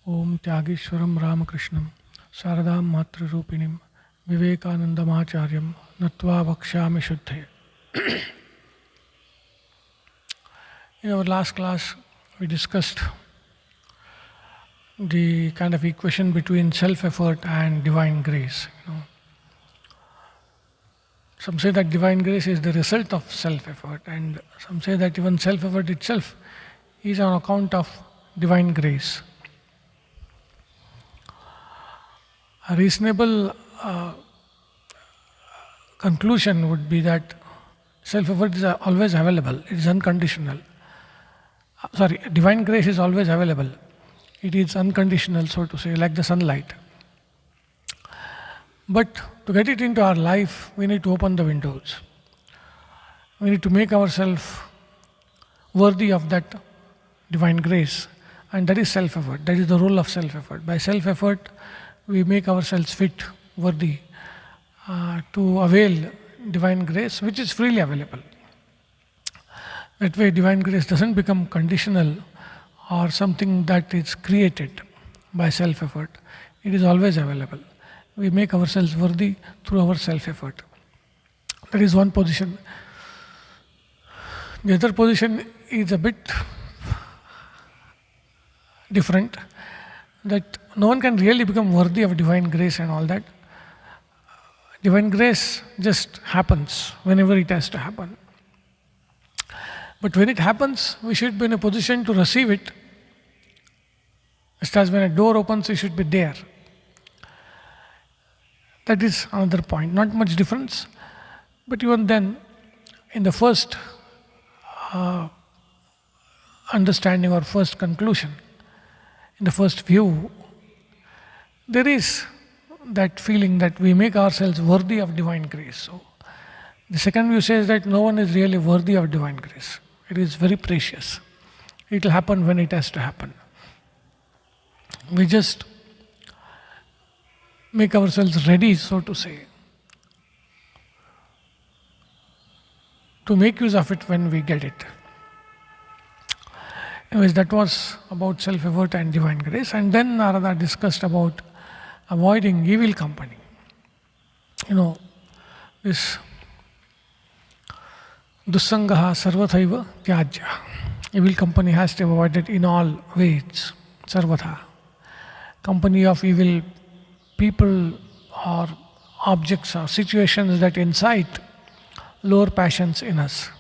Om Tyageshwaram Ramakrishnam Saradam Matrarupinim Vivekanandamacharyam Natva Vakshami Shuddhe. In our last class, we discussed the kind of equation between self-effort and divine grace. Some say that divine grace is the result of self-effort, and some say that even self-effort itself is on account of divine grace. A reasonable conclusion would be that self-effort is always available, it is unconditional. Divine grace is always available. It is unconditional, so to say, like the sunlight. But to get it into our life, we need to open the windows. We need to make ourselves worthy of that divine grace. And that is self-effort. That is the role of self-effort. By self-effort, we make ourselves fit, worthy to avail divine grace, which is freely available. That way, divine grace doesn't become conditional or something that is created by self-effort. It is always available. We make ourselves worthy through our self-effort. That is one position. The other position is a bit different, that no one can really become worthy of divine grace and all that. Divine grace just happens whenever it has to happen. But when it happens, we should be in a position to receive it. Just as when a door opens, we should be there. That is another point. Not much difference. But even then, in the first understanding or first conclusion, in the first view, there is that feeling that we make ourselves worthy of divine grace. So, the second view says that no one is really worthy of divine grace. It is very precious. It will happen when it has to happen. We just make ourselves ready, so to say, to make use of it when we get it. Anyways, that was about self-effort and divine grace. And then Narada discussed about avoiding evil company. This Dussangaha sarvathaiva tyajya. Evil company has to be avoided in all ways. Sarvatha. Company of evil people or objects or situations that incite lower passions in us.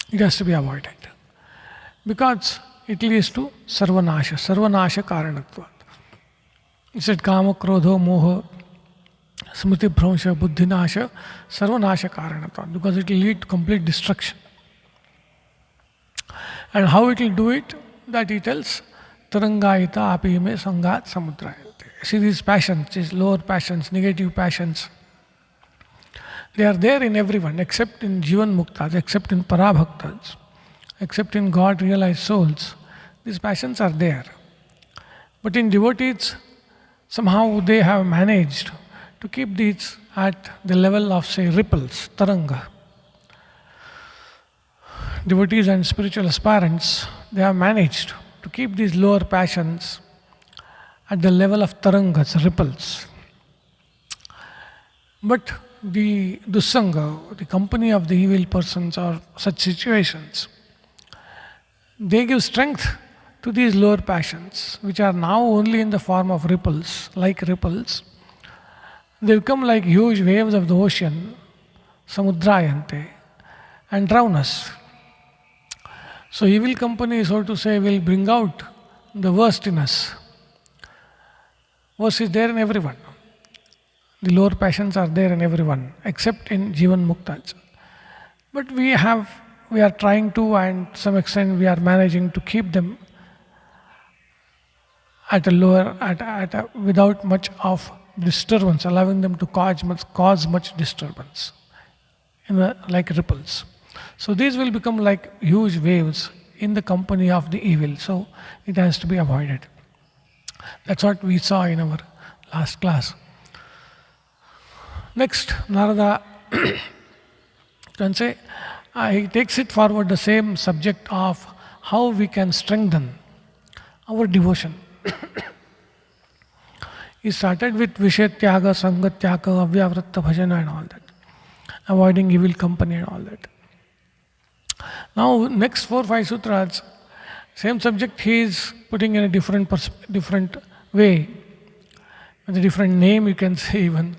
It has to be avoided. Because it leads to sarvanasha karanatvat. He said kama, krodho, moha, smriti bhramsha, buddhinasha, sarvanasha karanatvat. Because it will lead to complete destruction. And how it will do it, that he tells, tarangayita apime sangat samudrayate. See, these passions, these lower passions, negative passions, they are there in everyone except in Jivan Muktas, except in Parabhaktas, except in God realized souls. These passions are there. But in devotees, somehow they have managed to keep these at the level of, say, ripples, taranga. Devotees and spiritual aspirants, they have managed to keep these lower passions at the level of tarangas, ripples. But the dussanga, the company of the evil persons or such situations, they give strength to these lower passions, which are now only in the form of ripples, like ripples. They become like huge waves of the ocean, samudrayante, and drown us. So evil company, so to say, will bring out the worst in us. Worst is there in everyone. The lower passions are there in everyone, except in Jivan Muktas. But we are trying to, and to some extent we are managing to keep them at a lower, without much of disturbance, allowing them to cause much disturbance, like ripples. So these will become like huge waves in the company of the evil. So it has to be avoided. That's what we saw in our last class. Next, Narada can say, he takes it forward, the same subject of how we can strengthen our devotion He started with Vishetyaga, Sangatyaga, Avyavratta Bhajana and all that. Avoiding evil company and all that. Now, next 4-5 sutras, same subject he is putting in a different way, with a different name you can say even,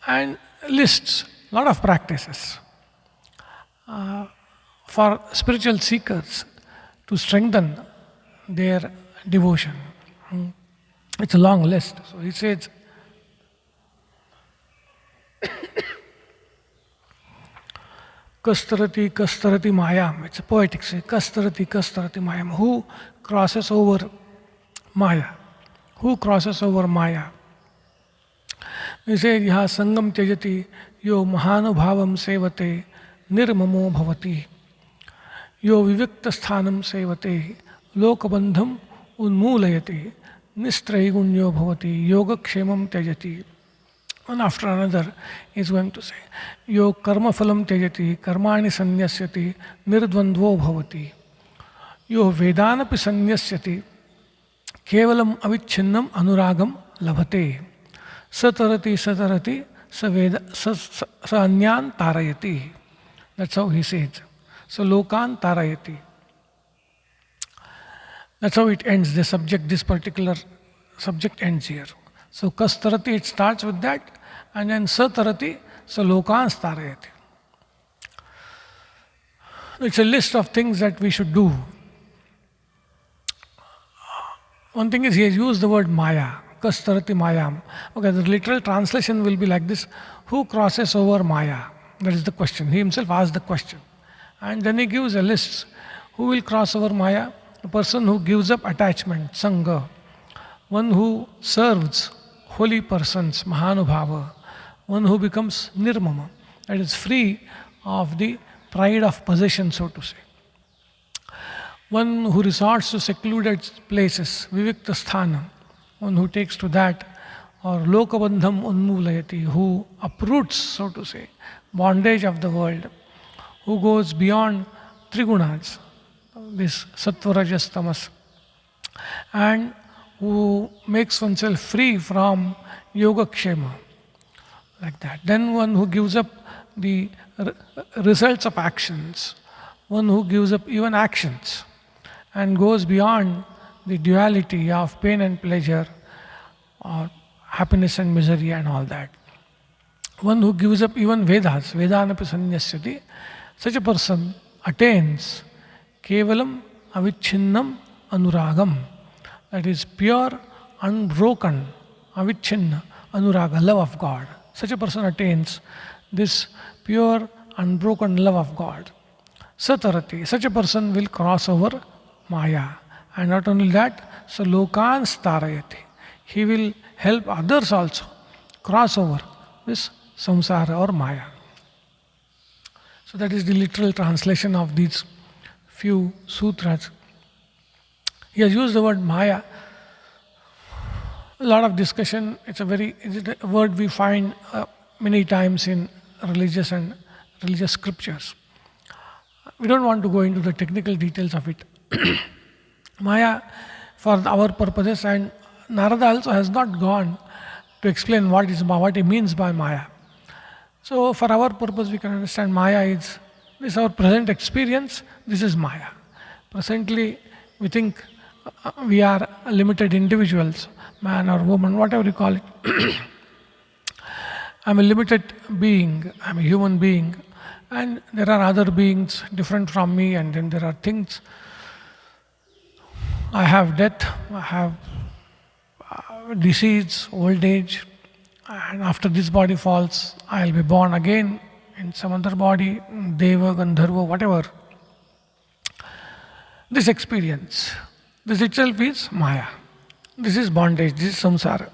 and lists lot of practices for spiritual seekers to strengthen their devotion. It's a long list. So he says, Kastarati, Kastarati Mayam. It's a poetic say, Kastarati, Kastarati Mayam. Who crosses over Maya? Who crosses over Maya? He says, Yaha Sangam Tyajati, Yo Mahanubhavam Sevate, Nirmamo Bhavati. Yo Vivikta Sthanam Sevate, Lokabandham Unmulayati, Nistraigunyo Bhavati, Yoga Kshemam Tyajati. One after another is going to say, Yo karma phalam tyajati, karmani sanyasyati, nirdvandvo bhavati. Yo vedanapi sanyasyati, kevalam avichinnam anuragam labhate. Satarati satarati, sa anyan tarayati. That's how he says. So lokan tarayati. That's how it ends. The subject, this particular subject ends here. So Kastarati, it starts with that, and then Satarati, so Lokan Starayati. It's a list of things that we should do. One thing is he has used the word Maya, Kastarati Mayam. Okay, the literal translation will be like this: who crosses over Maya? That is the question. He himself asked the question. And then he gives a list. Who will cross over Maya? A person who gives up attachment, Sangha. One who serves holy persons, Mahanubhava. One who becomes Nirmama, that is free of the pride of possession, so to say. One who resorts to secluded places, Vivikta Sthanam. One who takes to that, or Lokabandham Unmulayati, who uproots, so to say, bondage of the world. Who goes beyond Trigunas, this Sattva, Rajas, Tamas. And who makes oneself free from yoga kshema, like that. Then one who gives up the results of actions, one who gives up even actions and goes beyond the duality of pain and pleasure, or happiness and misery and all that. One who gives up even Vedas, Vedanapi sanyasyati, such a person attains kevalam avichinnam anuragam. That is pure, unbroken, avichinna, anuraga, love of God. Such a person attains this pure, unbroken love of God. Satarati, such a person will cross over Maya. And not only that, so lokan starayati. He will help others also cross over this samsara or Maya. So that is the literal translation of these few sutras. He has used the word Maya. A lot of discussion. It's a word we find many times in religious and religious scriptures. We don't want to go into the technical details of it. Maya, for our purposes, and Narada also has not gone to explain what he means by Maya. So for our purpose, we can understand Maya is this our present experience. This is Maya. Presently, we think we are limited individuals, man or woman, whatever you call it. I'm a limited being, I'm a human being, and there are other beings different from me, and then there are things. I have death, I have disease, old age, and after this body falls, I'll be born again in some other body, Deva, Gandharva, whatever. This experience, this itself is Maya. This is bondage, this is samsara.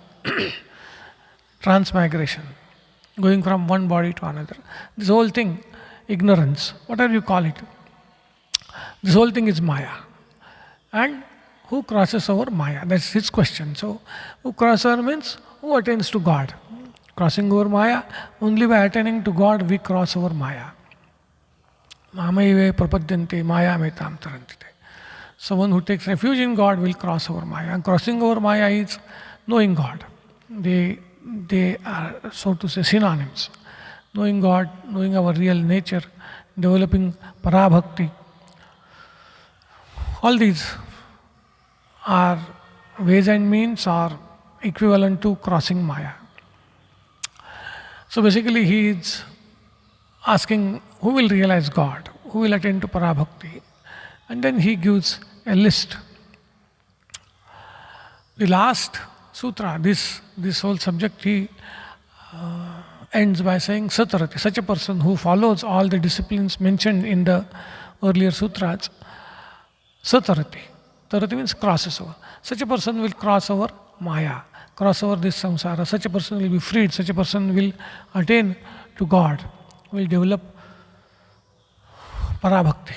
Transmigration, going from one body to another. This whole thing, ignorance, whatever you call it, this whole thing is Maya. And who crosses over Maya? That's his question. So, who crosses over means who attains to God. Crossing over Maya, only by attaining to God we cross over Maya. Mamaive prapadyante maya metam tarantite. Someone who takes refuge in God will cross over Maya. And crossing over Maya is knowing God. They are, so to say, synonyms. Knowing God, knowing our real nature, developing parabhakti. All these are ways and means are equivalent to crossing Maya. So basically he is asking who will realize God, who will attain to parabhakti. And then he gives a list. The last sutra, this whole subject, he ends by saying Satarati, such a person who follows all the disciplines mentioned in the earlier sutras. Satarati. Tarati means crosses over. Such a person will cross over Maya, cross over this samsara. Such a person will be freed. Such a person will attain to God, will develop parabhakti.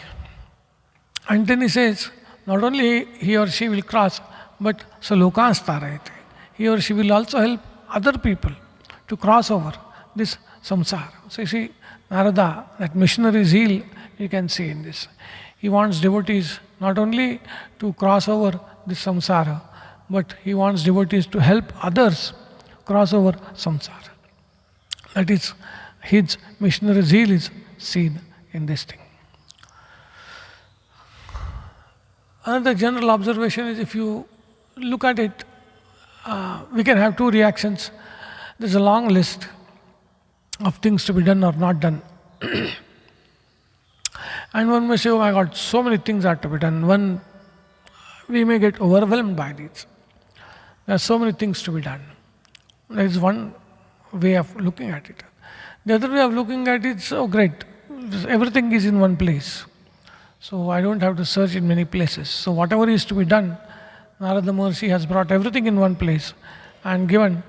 And then he says, not only he or she will cross, but salokas tarayate. He or she will also help other people to cross over this samsara. So you see, Narada, that missionary zeal, you can see in this. He wants devotees not only to cross over this samsara, but he wants devotees to help others cross over samsara. That is, his missionary zeal is seen in this thing. Another general observation is, if you look at it, we can have two reactions. There's a long list of things to be done or not done. And one may say, oh my God, so many things are to be done. We may get overwhelmed by these. There are so many things to be done. That is one way of looking at it. The other way of looking at it is, oh great, everything is in one place. So I don't have to search in many places. So whatever is to be done, Narada Maharshi has brought everything in one place and given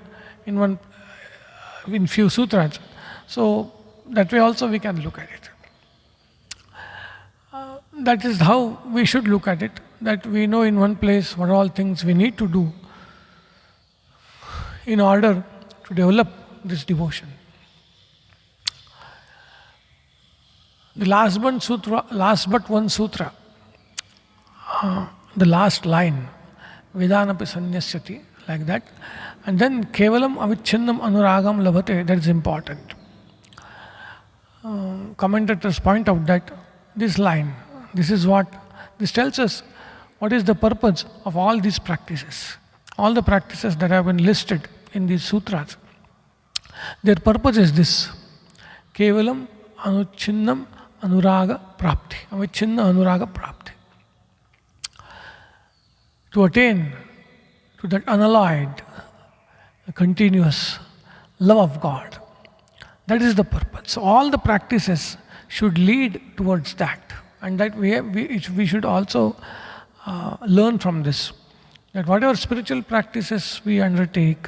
in few sutras. So that way also we can look at it. That is how we should look at it, that we know in one place what all things we need to do in order to develop this devotion. The last but one sutra, the last line, Vedanapi sanyasyati, like that. And then kevalam avichinnam anuragam labhate, that is important. Commentators point out that this line, this tells us what is the purpose of all these practices. All the practices that have been listed in these sutras, their purpose is this: kevalam anuchinnam anuraga prapti, avichinna anuraga prapti. To attain to that unalloyed, continuous love of God. That is the purpose. So all the practices should lead towards that. And that we should also learn from this, that whatever spiritual practices we undertake,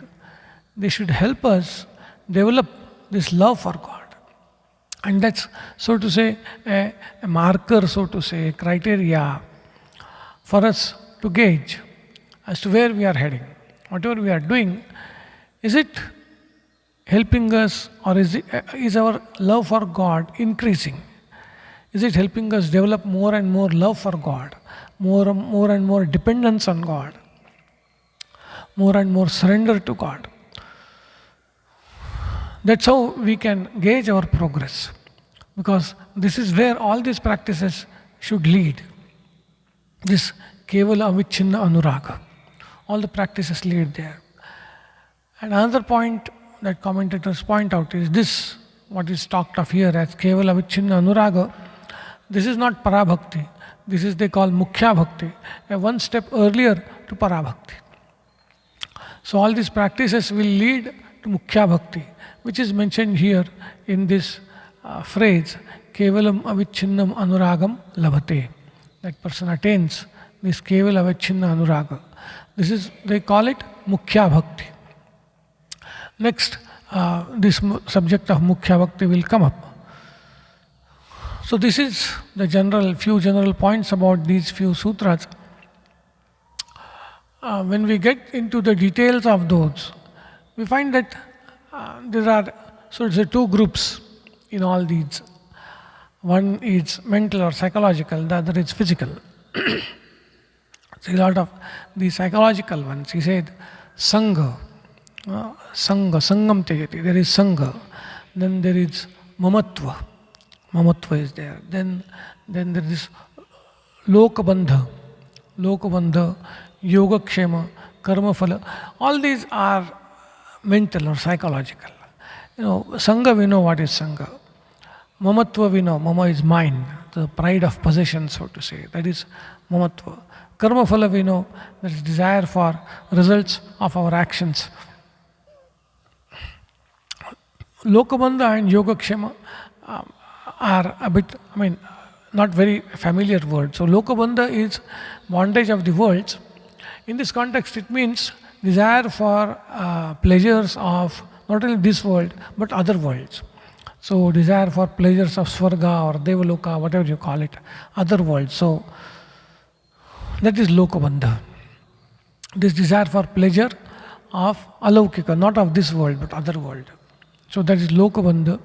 they should help us develop this love for God. And that's, so to say, a marker, so to say, a criteria for us to gauge as to where we are heading. Whatever we are doing, is it helping us, or is our love for God increasing? Is it helping us develop more and more love for God, more and more dependence on God, more and more surrender to God? That's how we can gauge our progress, because this is where all these practices should lead. This kevala avichinna anuraga. All the practices lead there. And another point that commentators point out is this, what is talked of here as kevala avichinna anuraga. This is not parabhakti. This is, they call mukhya bhakti, a one step earlier to parabhakti. So all these practices will lead to mukhya bhakti, which is mentioned here in this phrase, kevalam avichinnam anuragam labhate. That person attains this kevala avichinna anuraga. This is, they call it mukhya bhakti. Next, this subject of mukhya bhakti will come up. So this is the few general points about these few sutras. When we get into the details of those, we find that there are, so it's two groups in all these. One is mental or psychological, the other is physical. See, a lot of the psychological ones, he said, Sangha, Sangam Tejati, there is Sangha. Then there is Mamatva, Mamatva is there. Then there is Lokabandha, Lokabandha, Yogakshema, Karma Phala. All these are mental or psychological. Sangha, we know what is Sangha. Mamatva, we know, Mama is mine, the pride of possession, so to say. That is Mamatva. Karma Phala, we know, that is desire for results of our actions. Lokabandha and Yogakshema are a bit, not very familiar words. So Lokabandha is bondage of the worlds. In this context, it means desire for pleasures of not only this world, but other worlds. So desire for pleasures of Swarga or Devaloka, whatever you call it, other worlds. So that is Lokabandha. This desire for pleasure of Alaukika, not of this world, but other world. So that is Lokabandha.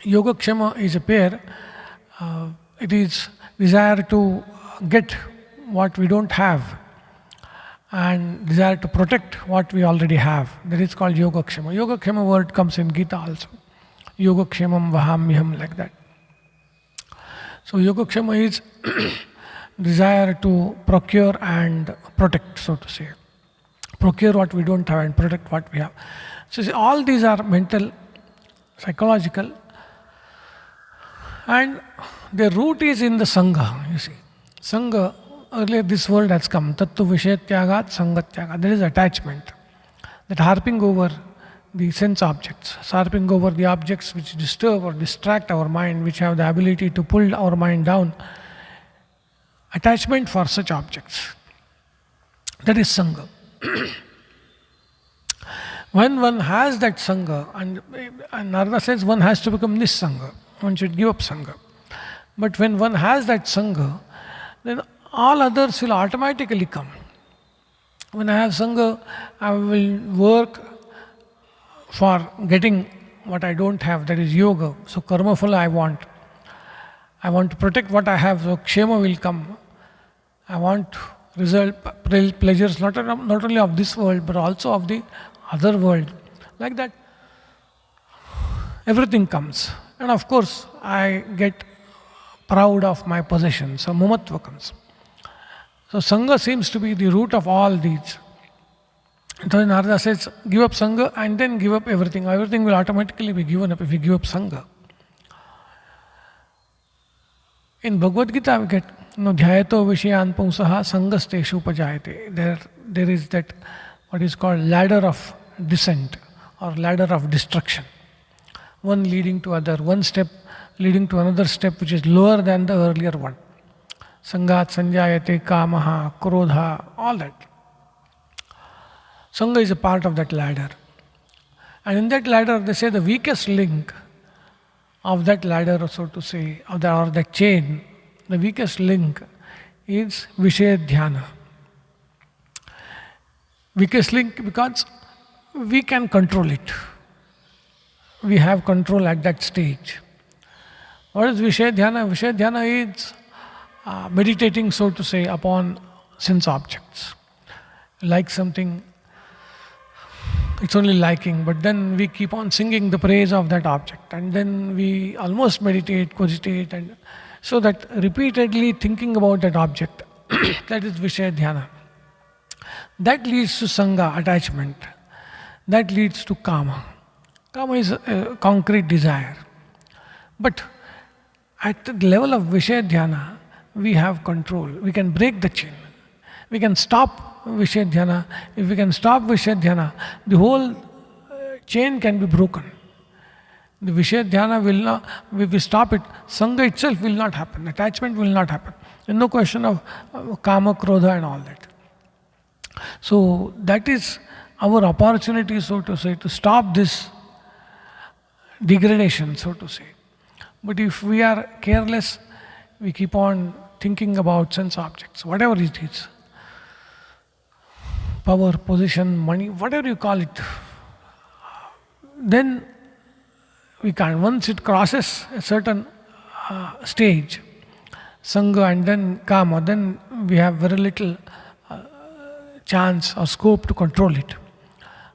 Yogakshema is a pair. It is desire to get what we don't have and desire to protect what we already have. That is called Yogakshema. Yogakshema word comes in Gita also. Yogakshemam vahamyam, like that. So Yogakshema is desire to procure and protect, so to say. Procure what we don't have and protect what we have. So see, all these are mental, psychological, and their root is in the Sangha, you see. Sangha, earlier this word has come, Tattu Vishetyagat Sangatyagat. There is attachment, that harping over the sense objects, harping over the objects which disturb or distract our mind, which have the ability to pull our mind down. Attachment for such objects. That is Sangha. When one has that Sangha, and Narada says one has to become Nissanga, one should give up Sangha. But when one has that Sangha, then all others will automatically come. When I have Sangha, I will work for getting what I don't have, that is yoga. So karma phala I want. I want to protect what I have, so kshema will come. I want pleasures not only of this world, but also of the other world. Like that, everything comes. And of course, I get proud of my possessions, so mamatva comes. So Sangha seems to be the root of all these. So Narada says, give up Sangha and then give up everything. Everything will automatically be given up if you give up Sangha. In Bhagavad Gita we get, dhyayato vishayan pumsaha sangasteshu upajayate. There is that, what is called ladder of descent or ladder of destruction. One leading to other, one step leading to another step which is lower than the earlier one. Sangat sanjayate kamaha, krodha, all that. Sangha is a part of that ladder. And in that ladder, they say the weakest link of that ladder, so to say, or that chain, the weakest link is Vishaya Dhyana. Weakest link because we can control it. We have control at that stage. What is Vishaya Dhyana? Vishaya Dhyana is meditating, so to say, upon sense objects. Like something, it's only liking, but then we keep on singing the praise of that object, and then we almost meditate, cogitate, and so that repeatedly thinking about that object, that is Vishaya Dhyana. That leads to Sangha, attachment. That leads to Kama. Kama is a concrete desire. But at the level of Vishaya Dhyana, we have control. We can break the chain. We can stop Vishaya Dhyana. If we can stop Vishaya Dhyana, the whole chain can be broken. The Vishaya Dhyana will not, if we stop it, Sangha itself will not happen. Attachment will not happen. There's no question of Kama, Krodha and all that. So that is our opportunity, so to say, to stop this degradation, so to say. But if we are careless, we keep on thinking about sense objects, whatever it is. Power, position, money, whatever you call it. Then we can't. Once it crosses a certain stage, Sangha and then Kama, then we have very little chance or scope to control it.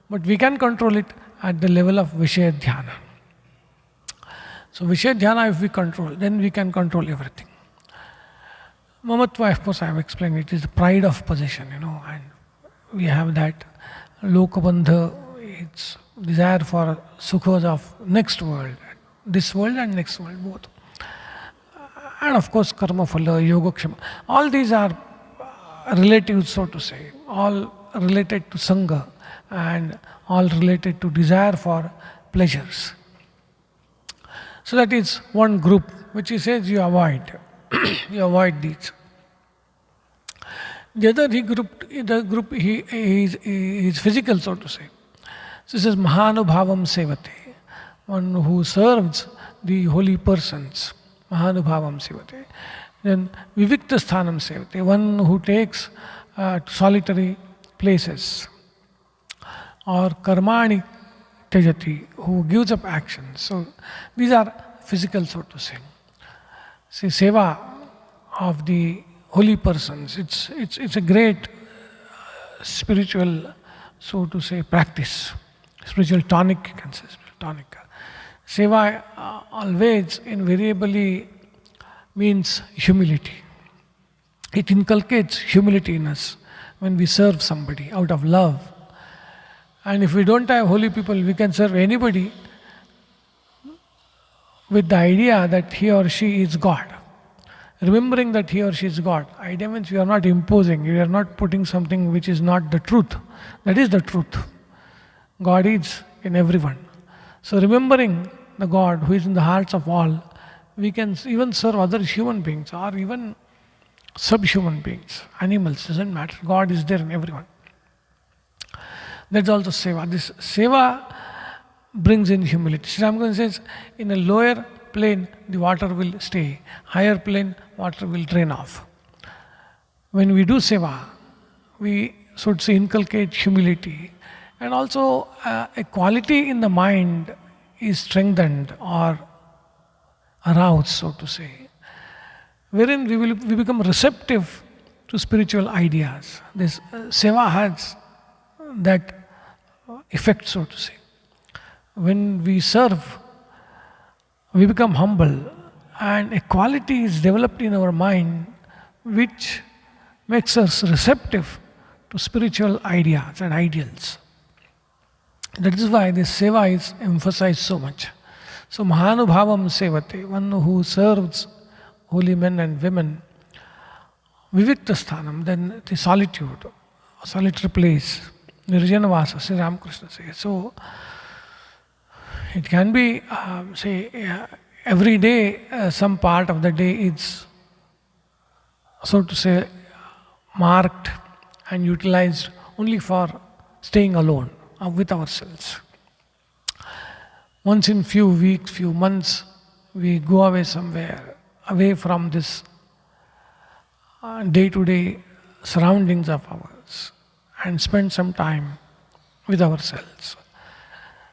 But we can control it at the level of Vishaya Dhyana. So Vishaya Dhyana, if we control, then we can control everything. Mamatva, of course, I have explained, it is the pride of possession, and we have that Lokabandha, it's desire for sukhas of next world, this world and next world both. And of course, karma phala, yogakshema, all these are relative, so to say, all related to Sangha and all related to desire for pleasures. So that is one group which he says you avoid. You avoid these. The other group he is physical, so to say. So he says Mahanubhavam Sevate, one who serves the holy persons. Mahanubhavam Sevate. Then Vivikta Sthanam Sevate, one who takes solitary places. Or Karmani Tejati, who gives up actions. So these are physical, so to say. See, seva of the holy persons, it's a great spiritual, so to say, practice. Spiritual tonic, you can say, spiritual tonic. Seva always, invariably means humility. It inculcates humility in us when we serve somebody out of love. And if we don't have holy people, we can serve anybody with the idea that he or she is God. Remembering that he or she is God. Idea means we are not imposing, we are not putting something which is not the truth. That is the truth. God is in everyone. So remembering the God who is in the hearts of all, we can even serve other human beings or even subhuman beings, animals, doesn't matter. God is there in everyone. That's also seva. This seva brings in humility. Sri Ramakrishna says, in a lower plane, the water will stay. Higher plane, water will drain off. When we do seva, we should say inculcate humility. And also a quality in the mind is strengthened or aroused, so to say, wherein we become receptive to spiritual ideas. This seva has that effect, so to say. When we serve, we become humble, and a quality is developed in our mind which makes us receptive to spiritual ideas and ideals. That is why this seva is emphasized so much. So Mahanubhavam Sevate, one who serves holy men and women. Vivikta Sthanam, then the solitude, solitary place. Nirjana Vasa, Sri Ramakrishna says. So it can be, every day, some part of the day is, so to say, marked and utilized only for staying alone with ourselves. Once in few weeks, few months, we go away somewhere, away from this day-to-day surroundings of ours, and spend some time with ourselves.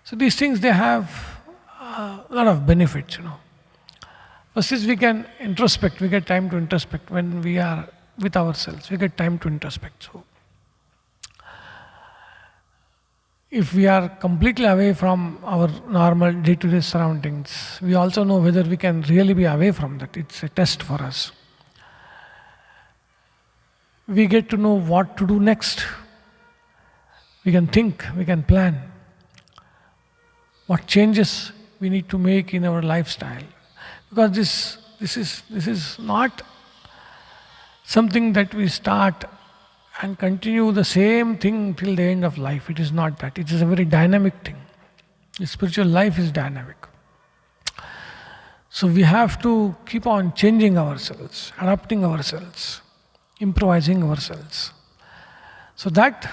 So these things, they have a lot of benefits, First is we can introspect, we get time to introspect when we are with ourselves, we get time to introspect. So if we are completely away from our normal day-to-day surroundings, we also know whether we can really be away from that. It's a test for us. We get to know what to do next. We can think, we can plan what changes we need to make in our lifestyle. Because this is not something that we start and continue the same thing till the end of life. It is not that. It is a very dynamic thing. The spiritual life is dynamic. So we have to keep on changing ourselves, adapting ourselves, improvising ourselves. So that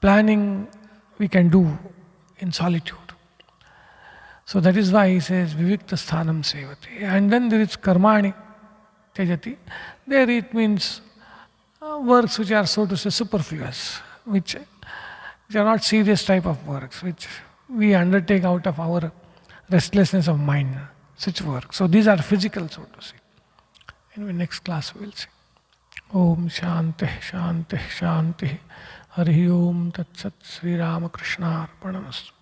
planning we can do in solitude. So that is why he says Vivikta Sthanam Sevati. And then there is Karmani Tejati. There it means works which are, so to say, superfluous, which are not serious type of works, which we undertake out of our restlessness of mind, such work. So these are physical, so to say. In the next class we will see. Om Shanti Shanti Shanti. Hari Om Tat Sat Sri Ramakrishna Arpanamastu.